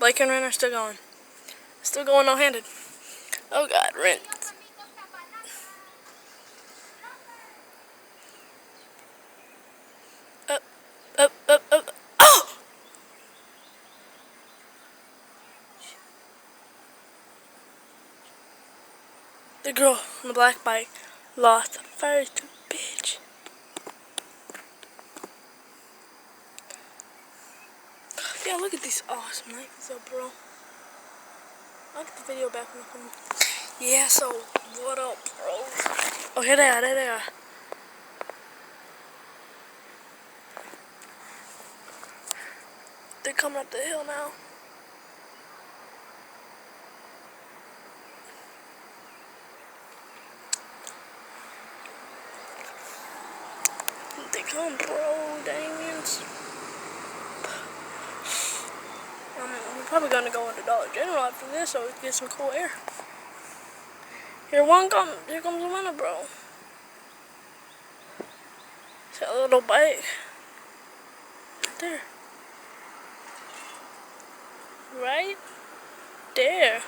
Blake and Ren are still going. Still going no-handed. Oh God, Ren. Up, up, up, up. Oh! The girl on the black bike lost first, bitch. Yeah, look at these awesome Nikes up, bro. I'll get the video back when I come. Yeah, so what up, bro? Oh, here they are, there they are. They're coming up the hill now. They come, bro, Damians. We're probably gonna go into Dollar General after this so we can get some cool air. Here comes the winner, bro. It's that little bike. Right there. Right there.